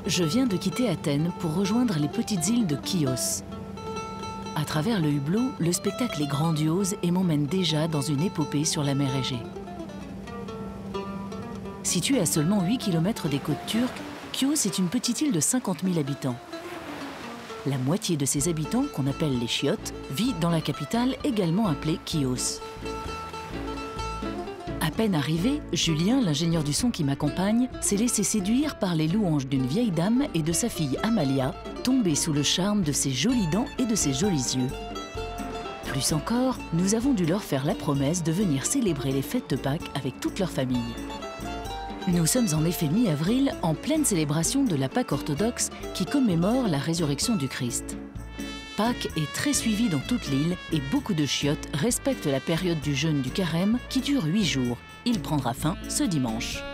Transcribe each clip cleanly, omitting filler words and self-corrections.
Je viens de quitter Athènes pour rejoindre les petites îles de Chios. À travers le hublot, le spectacle est grandiose et m'emmène déjà dans une épopée sur la mer Égée. Située à seulement 8 km des côtes turques, Chios est une petite île de 50 000 habitants. La moitié de ses habitants, qu'on appelle les Chiotes, vit dans la capitale également appelée Chios. À peine arrivé, Julien, l'ingénieur du son qui m'accompagne, s'est laissé séduire par les louanges d'une vieille dame et de sa fille Amalia, tombée sous le charme de ses jolies dents et de ses jolis yeux. Plus encore, nous avons dû leur faire la promesse de venir célébrer les fêtes de Pâques avec toute leur famille. Nous sommes en effet mi-avril, en pleine célébration de la Pâque orthodoxe qui commémore la résurrection du Christ. Pâques est très suivi dans toute l'île et beaucoup de Chiotes respectent la période du jeûne du carême qui dure 8 jours. Il prendra fin ce dimanche.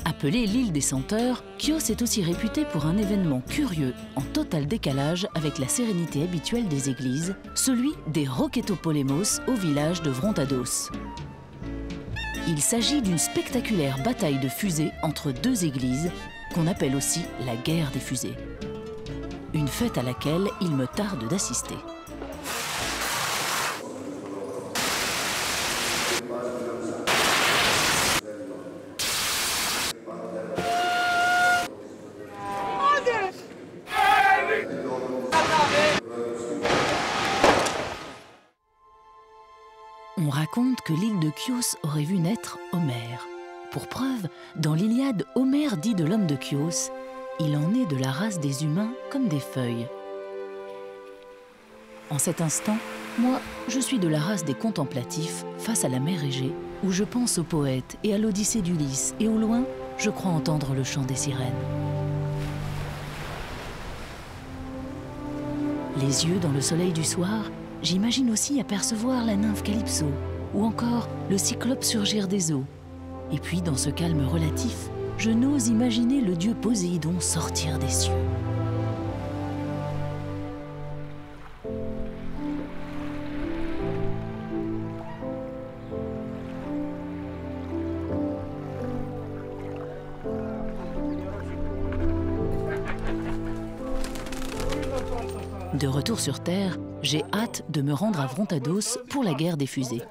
Appelée l'île des senteurs, Chios est aussi réputée pour un événement curieux, en total décalage avec la sérénité habituelle des églises, celui des Roketopolemos au village de Vrontados. Il s'agit d'une spectaculaire bataille de fusées entre deux églises, qu'on appelle aussi la guerre des fusées. Une fête à laquelle il me tarde d'assister. On raconte que l'île de Chios aurait vu naître Homère. Pour preuve, dans l'Iliade, Homère dit de l'homme de Chios: il en est de la race des humains comme des feuilles. En cet instant, moi, je suis de la race des contemplatifs face à la mer Égée, où je pense aux poètes et à l'Odyssée d'Ulysse, et au loin, je crois entendre le chant des sirènes. Les yeux dans le soleil du soir, j'imagine aussi apercevoir la nymphe Calypso, ou encore le cyclope surgir des eaux. Et puis, dans ce calme relatif, je n'ose imaginer le dieu Poséidon sortir des cieux. De retour sur Terre, j'ai hâte de me rendre à Vrontados pour la guerre des fusées.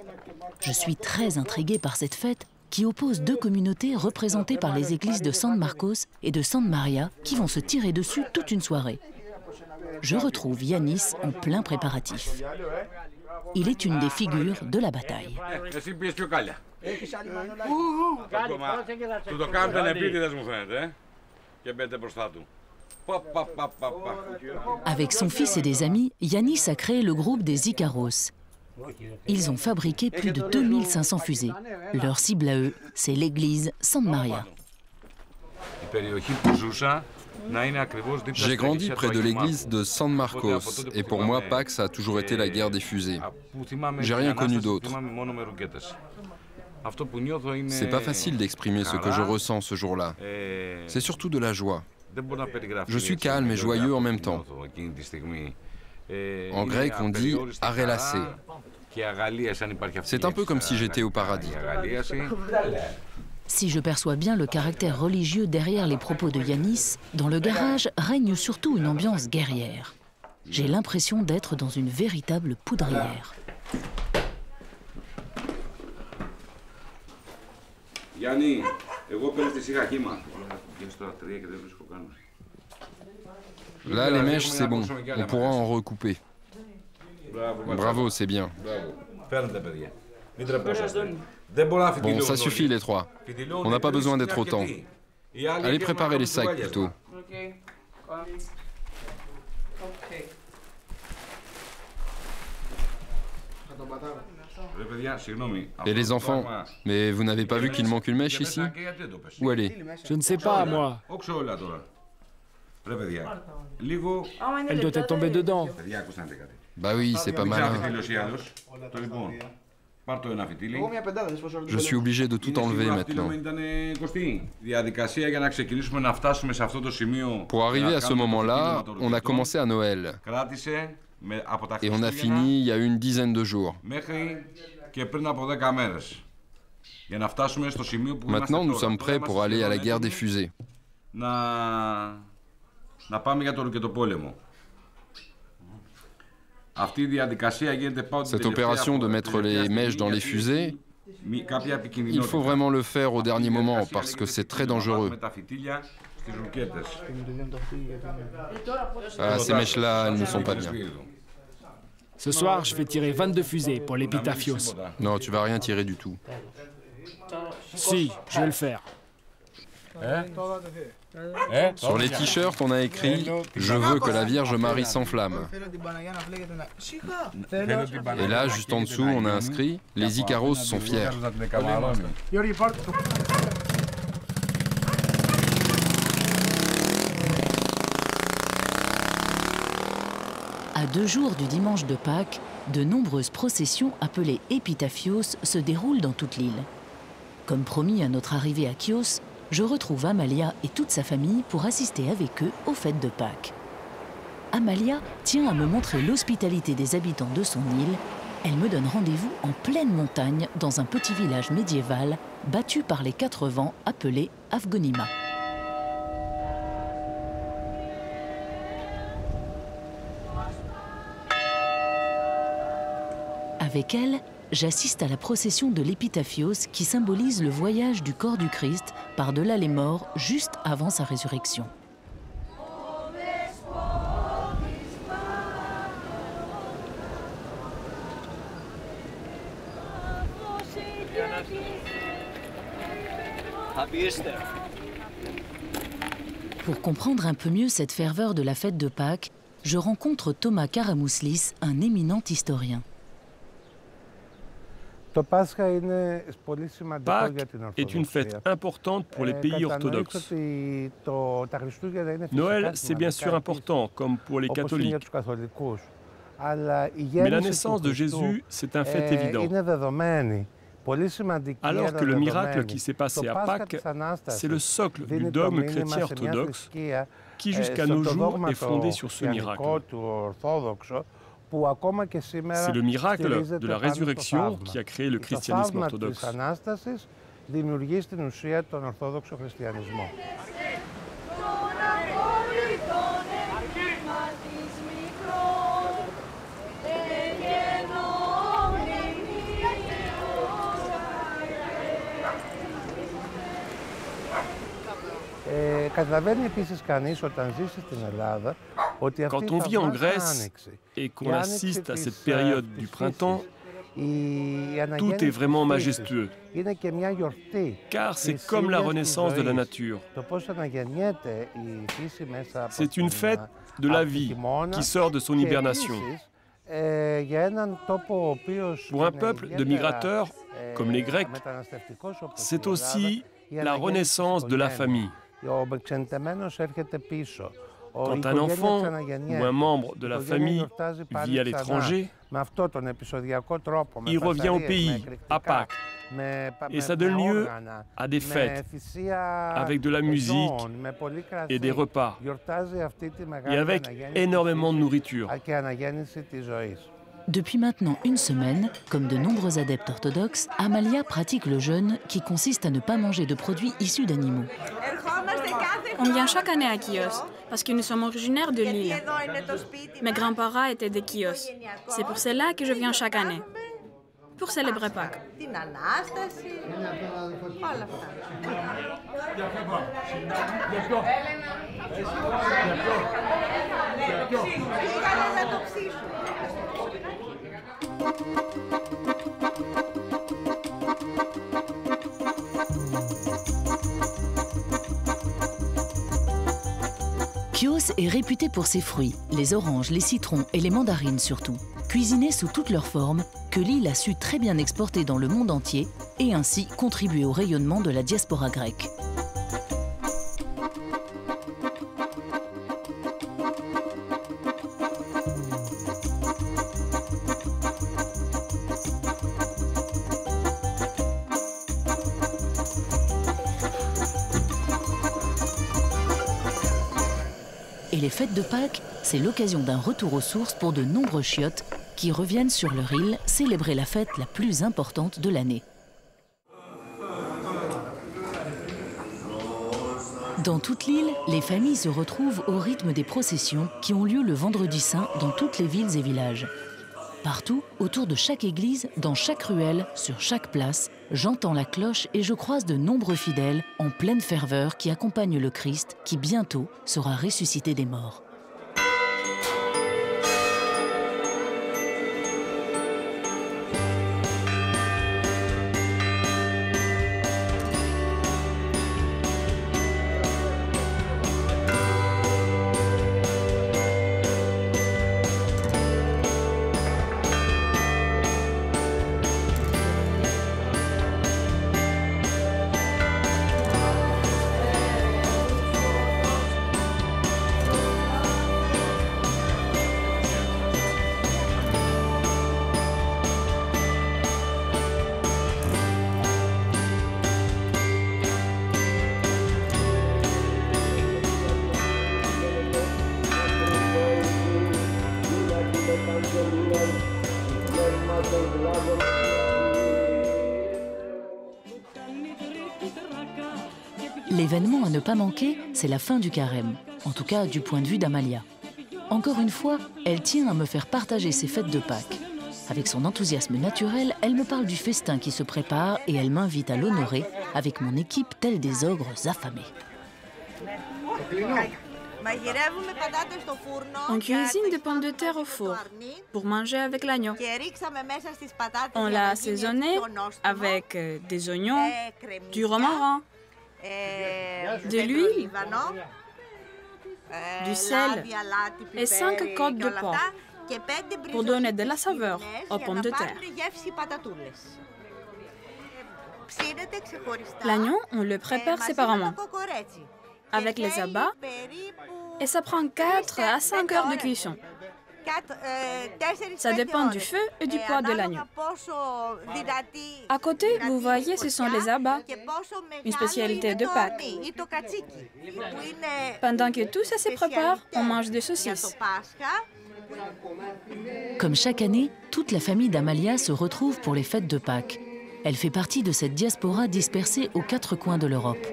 Je suis très intriguée par cette fête qui oppose deux communautés représentées par les églises de San Marcos et de Santa Maria qui vont se tirer dessus toute une soirée. Je retrouve Yannis en plein préparatif. Il est une des figures de la bataille. Avec son fils et des amis, Yannis a créé le groupe des Ikaros. Ils ont fabriqué plus de 2500 fusées. Leur cible à eux, c'est l'église Santa Maria. J'ai grandi près de l'église de San Marcos et pour moi, Pâques a toujours été la guerre des fusées. J'ai rien connu d'autre. C'est pas facile d'exprimer ce que je ressens ce jour-là. C'est surtout de la joie. Je suis calme et joyeux en même temps. En grec, on dit « arélassé ». C'est un peu comme si j'étais au paradis. Si je perçois bien le caractère religieux derrière les propos de Yannis, dans le garage règne surtout une ambiance guerrière. J'ai l'impression d'être dans une véritable poudrière. Yannis, εγώ παίρνω τη σιγά κύμα. Là, les mèches, c'est bon. On pourra en recouper. Bravo, c'est bien. Bon, ça suffit les trois. On n'a pas besoin d'être autant. Allez préparer les sacs plutôt. Et les enfants, mais vous n'avez pas vu qu'il manque une mèche ici? Où elle est? Je ne sais pas, moi. Elle doit être tombée dedans. Bah oui, c'est pas malin. Je suis obligé de tout enlever maintenant. Pour arriver à ce moment-là, on a commencé à Noël. Et on a fini il y a une dizaine de jours. Maintenant, nous sommes prêts pour aller à la guerre des fusées. να πάμε για το ρουκετοπόλεμο. Cette opération de mettre les mèches dans les fusées, il faut vraiment le faire au dernier moment parce que c'est très dangereux. Ah, ces mèches-là, elles ne sont pas bien. Ce soir, je vais tirer 22 fusées pour l'Epitaphios. Non, tu vas rien tirer du tout. Si, je vais le faire. Sur les t-shirts, on a écrit « Je veux que la Vierge Marie s'enflamme ». Et là, juste en dessous, on a inscrit « Les Icaros sont fiers ». À 2 jours du dimanche de Pâques, de nombreuses processions appelées Epitaphios se déroulent dans toute l'île. Comme promis à notre arrivée à Chios, je retrouve Amalia et toute sa famille pour assister avec eux aux fêtes de Pâques. Amalia tient à me montrer l'hospitalité des habitants de son île. Elle me donne rendez-vous en pleine montagne dans un petit village médiéval battu par les 4 vents appelé Avgonima. Avec elle, j'assiste à la procession de l'Epitaphios qui symbolise le voyage du corps du Christ par-delà les morts juste avant sa résurrection. Pour comprendre un peu mieux cette ferveur de la fête de Pâques, je rencontre Thomas Karamouslis, un éminent historien. Pâques est une fête importante pour les pays orthodoxes. Noël, c'est bien sûr important, comme pour les catholiques. Mais la naissance de Jésus, c'est un fait évident. Alors que le miracle qui s'est passé à Pâques, c'est le socle du dogme chrétien orthodoxe qui, jusqu'à nos jours, est fondé sur ce miracle. C'est le miracle de la résurrection qui a créé le christianisme orthodoxe. Quand on vit en Grèce et qu'on assiste à cette période du printemps, tout est vraiment majestueux, car c'est comme la renaissance de la nature. C'est une fête de la vie qui sort de son hibernation. Pour un peuple de migrateurs, comme les Grecs, c'est aussi la renaissance de la famille. Quand un enfant ou un membre de la famille vit à l'étranger, il revient au pays, à Pâques, et ça donne lieu à des fêtes, avec de la musique et des repas, et avec énormément de nourriture. Depuis maintenant 1 semaine, comme de nombreux adeptes orthodoxes, Amalia pratique le jeûne qui consiste à ne pas manger de produits issus d'animaux. On vient chaque année à Chios, parce que nous sommes originaires de l'île. Mes grands-parents étaient de Chios. C'est pour cela que je viens chaque année, pour célébrer Pâques. Chios est réputé pour ses fruits, les oranges, les citrons et les mandarines surtout, cuisinés sous toutes leurs formes, que l'île a su très bien exporter dans le monde entier et ainsi contribuer au rayonnement de la diaspora grecque. Et les fêtes de Pâques, c'est l'occasion d'un retour aux sources pour de nombreux chiotes qui reviennent sur leur île célébrer la fête la plus importante de l'année. Dans toute l'île, les familles se retrouvent au rythme des processions qui ont lieu le vendredi saint dans toutes les villes et villages. Partout, autour de chaque église, dans chaque ruelle, sur chaque place, j'entends la cloche et je croise de nombreux fidèles en pleine ferveur qui accompagnent le Christ qui bientôt sera ressuscité des morts. L'événement à ne pas manquer, c'est la fin du carême, en tout cas du point de vue d'Amalia. Encore une fois, elle tient à me faire partager ses fêtes de Pâques. Avec son enthousiasme naturel, elle me parle du festin qui se prépare et elle m'invite à l'honorer avec mon équipe telle des ogres affamés. On cuisine des pommes de terre au four pour manger avec l'agneau. On l'a assaisonné avec des oignons, du romarin, de l'huile, du sel et 5 côtes de porc pour donner de la saveur aux pommes de terre. L'agneau, on le prépare séparément avec les abats et ça prend 4 à 5 heures de cuisson. Ça dépend du feu et du poids de l'agneau. À côté, vous voyez, ce sont les abats, une spécialité de Pâques. Pendant que tout ça se prépare, on mange des saucisses. Comme chaque année, toute la famille d'Amalia se retrouve pour les fêtes de Pâques. Elle fait partie de cette diaspora dispersée aux 4 coins de l'Europe.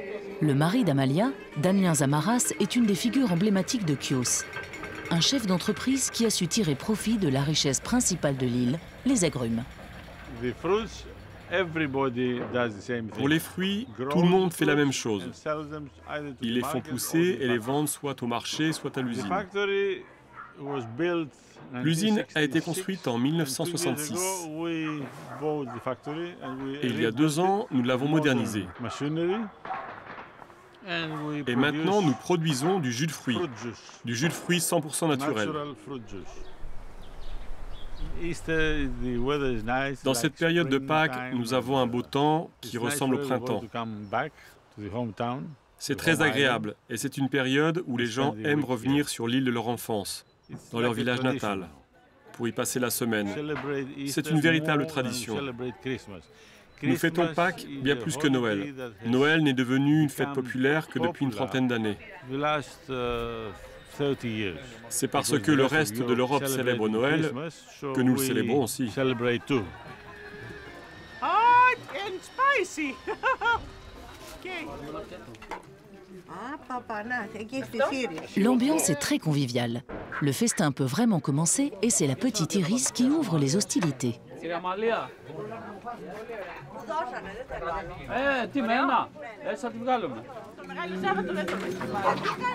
Le mari d'Amalia, Damien Zamaras, est une des figures emblématiques de Chios. Un chef d'entreprise qui a su tirer profit de la richesse principale de l'île, les agrumes. Pour les fruits, tout le monde fait la même chose. Ils les font pousser et les vendent soit au marché, soit à l'usine. L'usine a été construite en 1966. Et il y a 2 ans, nous l'avons modernisée. Et maintenant, nous produisons du jus de fruits 100% naturel. Dans cette période de Pâques, nous avons un beau temps qui ressemble au printemps. C'est très agréable et c'est une période où les gens aiment revenir sur l'île de leur enfance, dans leur village natal, pour y passer la semaine. C'est une véritable tradition. Nous fêtons Pâques bien plus que Noël. Noël n'est devenu une fête populaire que depuis une trentaine d'années. C'est parce que le reste de l'Europe célèbre Noël que nous le célébrons aussi. L'ambiance est très conviviale. Le festin peut vraiment commencer et c'est la petite Iris qui ouvre les hostilités.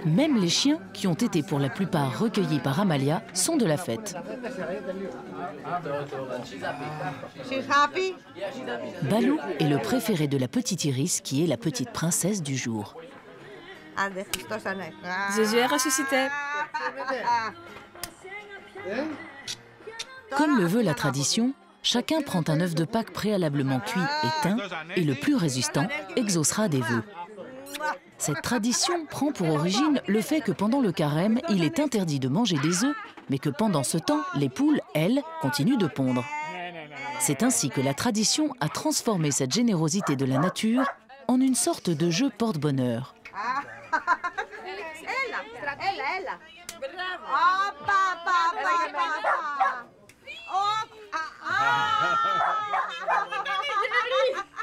Même les chiens, qui ont été pour la plupart recueillis par Amalia, sont de la fête. Balou est le préféré de la petite Iris, qui est la petite princesse du jour. Jésus est ressuscité. Comme le veut la tradition, chacun prend un œuf de Pâques préalablement cuit et teint, et le plus résistant exaucera des vœux. Cette tradition prend pour origine le fait que pendant le carême, il est interdit de manger des œufs, mais que pendant ce temps, les poules, elles, continuent de pondre. C'est ainsi que la tradition a transformé cette générosité de la nature en une sorte de jeu porte-bonheur.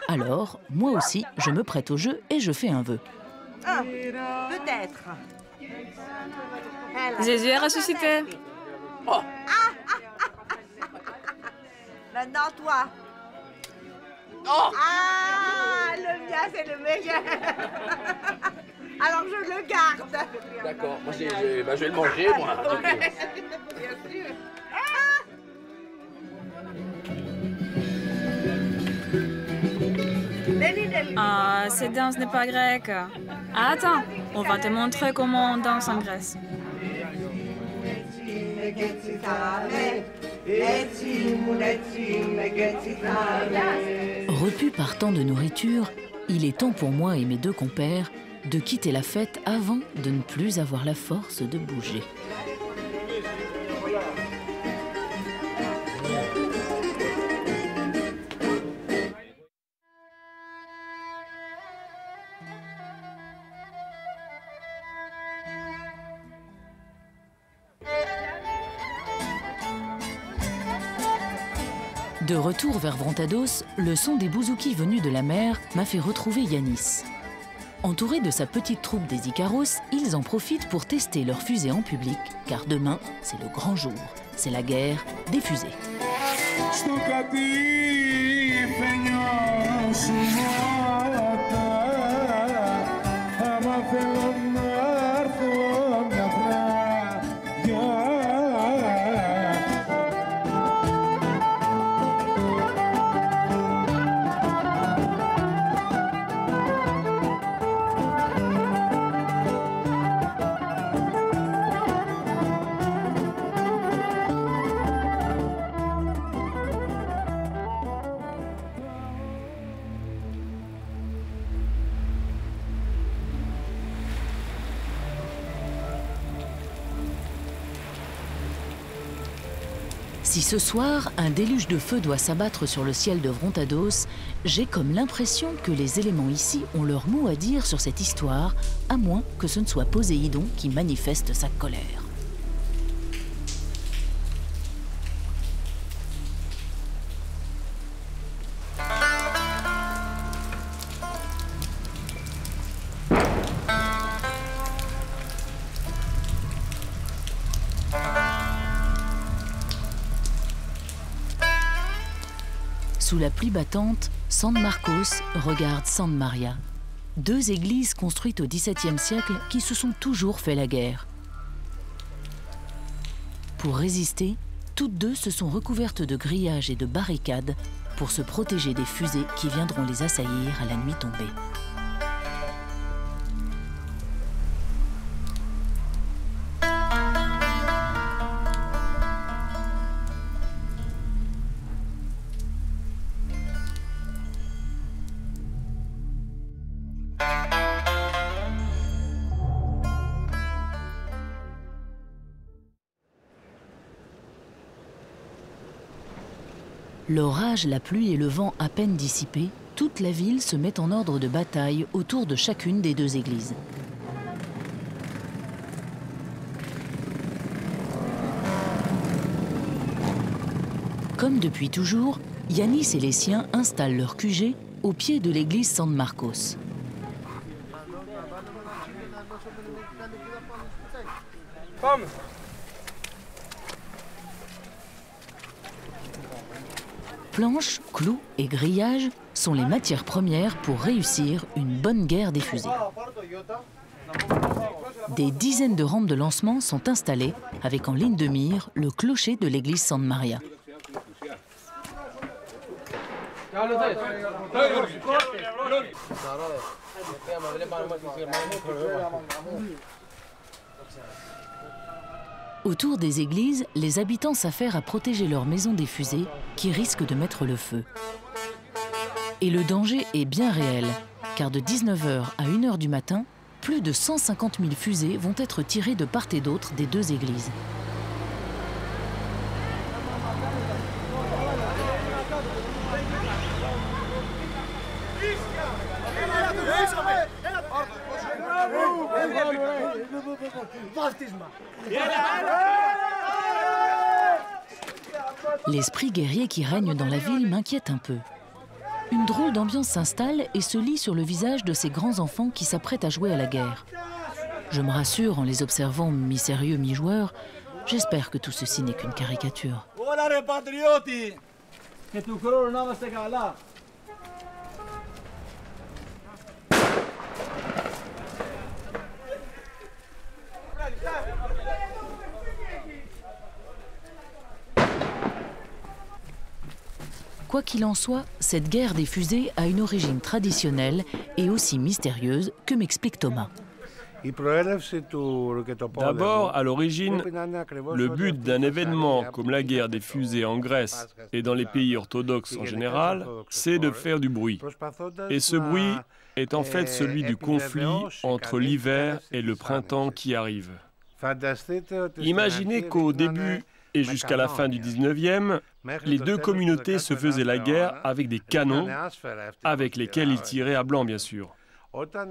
Alors, moi aussi, je me prête au jeu et je fais un vœu. Peut-être. Jésus est ressuscité. Oh. Maintenant, toi. Oh. Ah, le mien, c'est le meilleur. Alors, je le garde. D'accord. Moi, je vais le manger, moi. Ouais. Bien sûr. Ah, cette danse n'est pas grecque. Ah, attends, on va te montrer comment on danse en Grèce. Repu par tant de nourriture, il est temps pour moi et mes deux compères de quitter la fête avant de ne plus avoir la force de bouger. De retour vers Vrontados, le son des bouzouki venus de la mer m'a fait retrouver Yanis. Entourés de sa petite troupe des Ikaros, ils en profitent pour tester leurs fusées en public, car demain, c'est le grand jour. C'est la guerre des fusées. Si ce soir, un déluge de feu doit s'abattre sur le ciel de Vrontados, j'ai comme l'impression que les éléments ici ont leur mot à dire sur cette histoire, à moins que ce ne soit Poséidon qui manifeste sa colère. Sous la pluie battante, San Marcos regarde San Maria. Deux églises construites au XVIIe siècle qui se sont toujours fait la guerre. Pour résister, toutes deux se sont recouvertes de grillages et de barricades pour se protéger des fusées qui viendront les assaillir à la nuit tombée. L'orage, la pluie et le vent à peine dissipés, toute la ville se met en ordre de bataille autour de chacune des deux églises. Comme depuis toujours, Yanis et les siens installent leur QG au pied de l'église San Marcos. Planches, clous et grillages sont les matières premières pour réussir une bonne guerre des fusées. Des dizaines de rampes de lancement sont installées avec en ligne de mire le clocher de l'église San Maria. Autour des églises, les habitants s'affairent à protéger leurs maisons des fusées qui risquent de mettre le feu. Et le danger est bien réel, car de 19h à 1h du matin, plus de 150 000 fusées vont être tirées de part et d'autre des deux églises. L'esprit guerrier qui règne dans la ville m'inquiète un peu. Une drôle d'ambiance s'installe et se lit sur le visage de ces grands enfants qui s'apprêtent à jouer à la guerre. Je me rassure en les observant mi-sérieux, mi-joueurs. J'espère que tout ceci n'est qu'une caricature. Quoi qu'il en soit, cette guerre des fusées a une origine traditionnelle et aussi mystérieuse que m'explique Thomas. D'abord, à l'origine, le but d'un événement comme la guerre des fusées en Grèce et dans les pays orthodoxes en général, c'est de faire du bruit. Et ce bruit est en fait celui du conflit entre l'hiver et le printemps qui arrive. Imaginez qu'au début et jusqu'à la fin du 19e, les deux communautés se faisaient la guerre avec des canons, avec lesquels ils tiraient à blanc, bien sûr.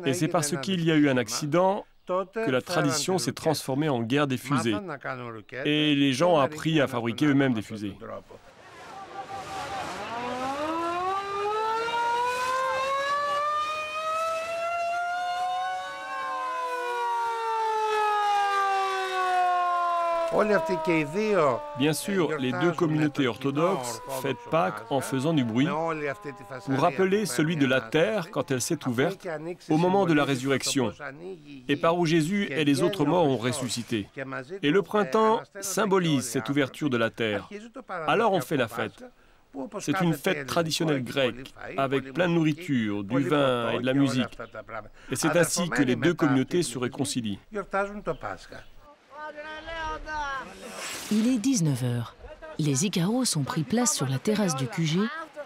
Et c'est parce qu'il y a eu un accident que la tradition s'est transformée en guerre des fusées. Et les gens ont appris à fabriquer eux-mêmes des fusées. Bien sûr, les deux communautés orthodoxes fêtent Pâques en faisant du bruit pour rappeler celui de la terre quand elle s'est ouverte au moment de la résurrection et par où Jésus et les autres morts ont ressuscité. Et le printemps symbolise cette ouverture de la terre. Alors on fait la fête. C'est une fête traditionnelle grecque avec plein de nourriture, du vin et de la musique. Et c'est ainsi que les deux communautés se réconcilient. Il est 19h. Les Ikaros ont pris place sur la terrasse du QG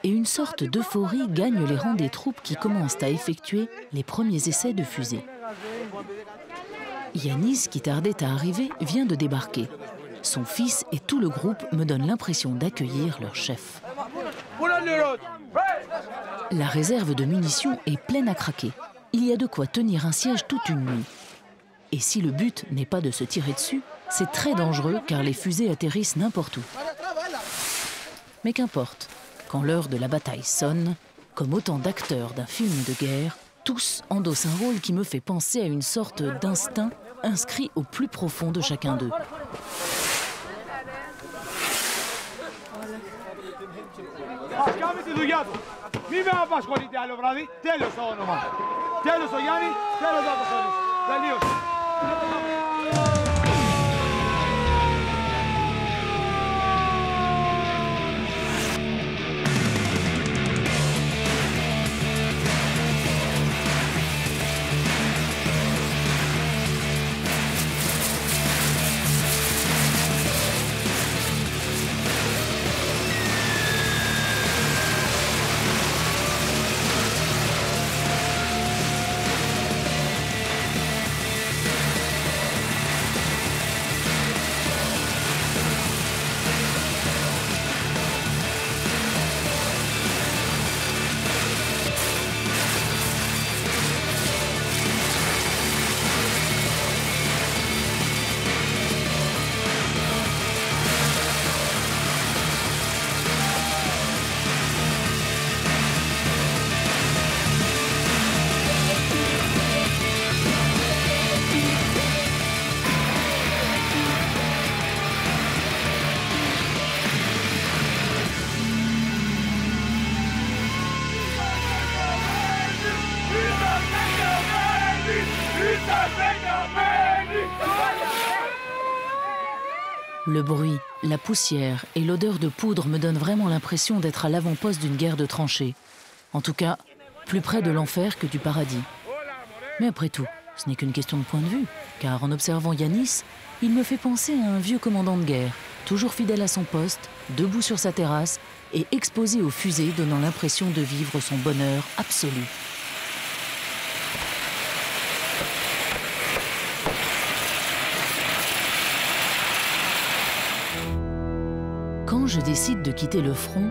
et une sorte d'euphorie gagne les rangs des troupes qui commencent à effectuer les premiers essais de fusées. Yanis, qui tardait à arriver, vient de débarquer. Son fils et tout le groupe me donnent l'impression d'accueillir leur chef. La réserve de munitions est pleine à craquer. Il y a de quoi tenir un siège toute une nuit. Et si le but n'est pas de se tirer dessus, c'est très dangereux car les fusées atterrissent n'importe où. Mais qu'importe, quand l'heure de la bataille sonne, comme autant d'acteurs d'un film de guerre, tous endossent un rôle qui me fait penser à une sorte d'instinct inscrit au plus profond de chacun d'eux. Le bruit, la poussière et l'odeur de poudre me donnent vraiment l'impression d'être à l'avant-poste d'une guerre de tranchées. En tout cas, plus près de l'enfer que du paradis. Mais après tout, ce n'est qu'une question de point de vue, car en observant Yanis, il me fait penser à un vieux commandant de guerre, toujours fidèle à son poste, debout sur sa terrasse et exposé aux fusées, donnant l'impression de vivre son bonheur absolu. Quand je décide de quitter le front,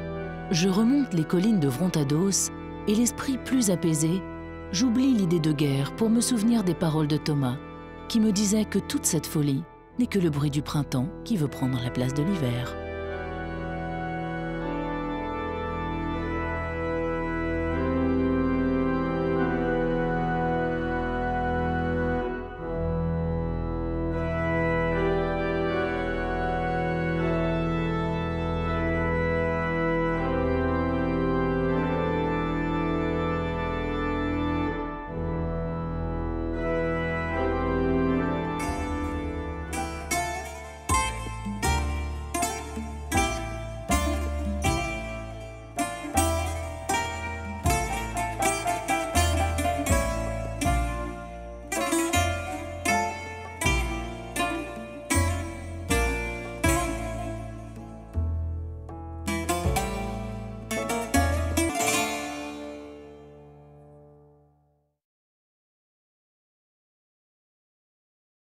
je remonte les collines de Vrontados et l'esprit plus apaisé, j'oublie l'idée de guerre pour me souvenir des paroles de Thomas, qui me disait que toute cette folie n'est que le bruit du printemps qui veut prendre la place de l'hiver.